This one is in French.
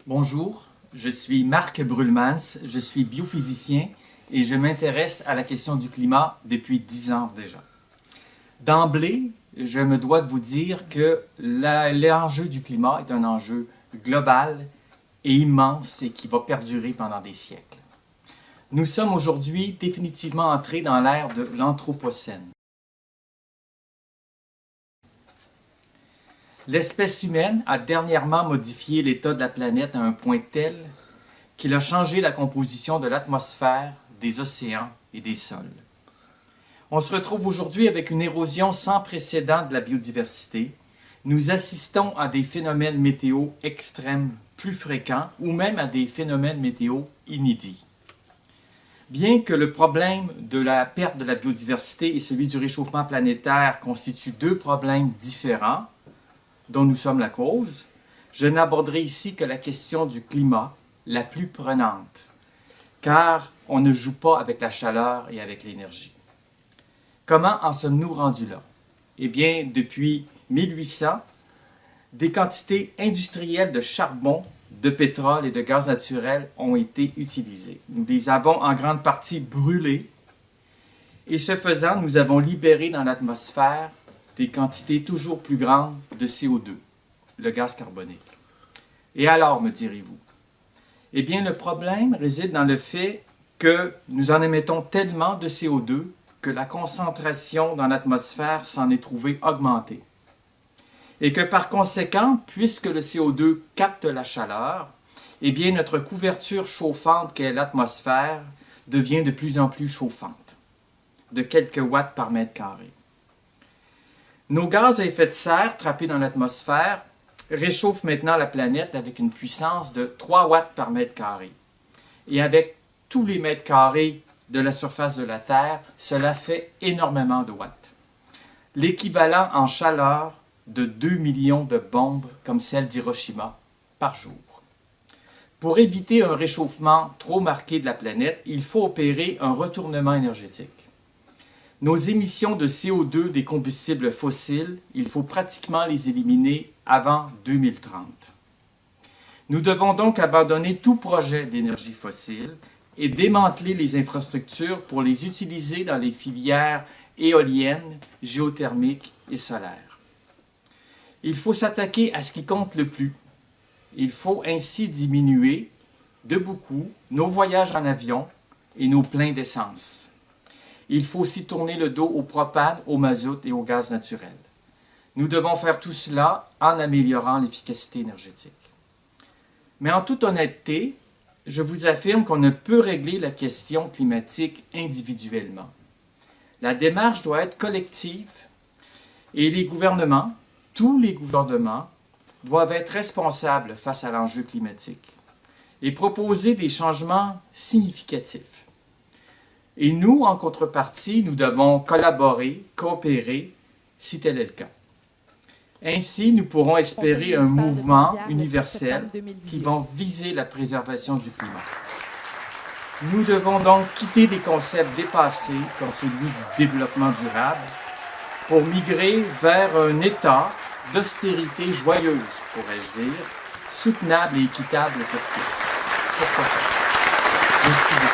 Bonjour, je suis Marc Brulmans, je suis biophysicien et je m'intéresse à la question du climat depuis 10 ans déjà. D'emblée, je me dois de vous dire que l'enjeu du climat est un enjeu global et immense et qui va perdurer pendant des siècles. Nous sommes aujourd'hui définitivement entrés dans l'ère de l'Anthropocène. L'espèce humaine a dernièrement modifié l'état de la planète à un point tel qu'il a changé la composition de l'atmosphère, des océans et des sols. On se retrouve aujourd'hui avec une érosion sans précédent de la biodiversité. Nous assistons à des phénomènes météo extrêmes plus fréquents ou même à des phénomènes météo inédits. Bien que le problème de la perte de la biodiversité et celui du réchauffement planétaire constituent deux problèmes différents, dont nous sommes la cause, je n'aborderai ici que la question du climat, la plus prenante, car on ne joue pas avec la chaleur et avec l'énergie. Comment en sommes-nous rendus là? Eh bien, depuis 1800, des quantités industrielles de charbon, de pétrole et de gaz naturel ont été utilisées. Nous les avons en grande partie brûlés, et ce faisant, nous avons libéré dans l'atmosphère des quantités toujours plus grandes de CO2, le gaz carbonique. Et alors, me direz-vous? Eh bien, le problème réside dans le fait que nous en émettons tellement de CO2 que la concentration dans l'atmosphère s'en est trouvée augmentée. Et que par conséquent, puisque le CO2 capte la chaleur, eh bien, notre couverture chauffante qu'est l'atmosphère devient de plus en plus chauffante, de quelques watts par mètre carré. Nos gaz à effet de serre trappés dans l'atmosphère réchauffent maintenant la planète avec une puissance de 3 watts par mètre carré. Et avec tous les mètres carrés de la surface de la Terre, cela fait énormément de watts. L'équivalent en chaleur de 2 millions de bombes comme celle d'Hiroshima par jour. Pour éviter un réchauffement trop marqué de la planète, il faut opérer un retournement énergétique. Nos émissions de CO2 des combustibles fossiles, il faut pratiquement les éliminer avant 2030. Nous devons donc abandonner tout projet d'énergie fossile et démanteler les infrastructures pour les utiliser dans les filières éoliennes, géothermiques et solaires. Il faut s'attaquer à ce qui compte le plus. Il faut ainsi diminuer de beaucoup nos voyages en avion et nos pleins d'essence. Il faut aussi tourner le dos au propane, au mazout et au gaz naturel. Nous devons faire tout cela en améliorant l'efficacité énergétique. Mais en toute honnêteté, je vous affirme qu'on ne peut régler la question climatique individuellement. La démarche doit être collective et les gouvernements, tous les gouvernements, doivent être responsables face à l'enjeu climatique et proposer des changements significatifs. Et nous, en contrepartie, nous devons collaborer, coopérer, si tel est le cas. Ainsi, nous pourrons espérer un mouvement universel qui va viser la préservation du climat. Nous devons donc quitter des concepts dépassés, comme celui du développement durable, pour migrer vers un état d'austérité joyeuse, pourrais-je dire, soutenable et équitable pour tous. Pourquoi pas? Merci beaucoup.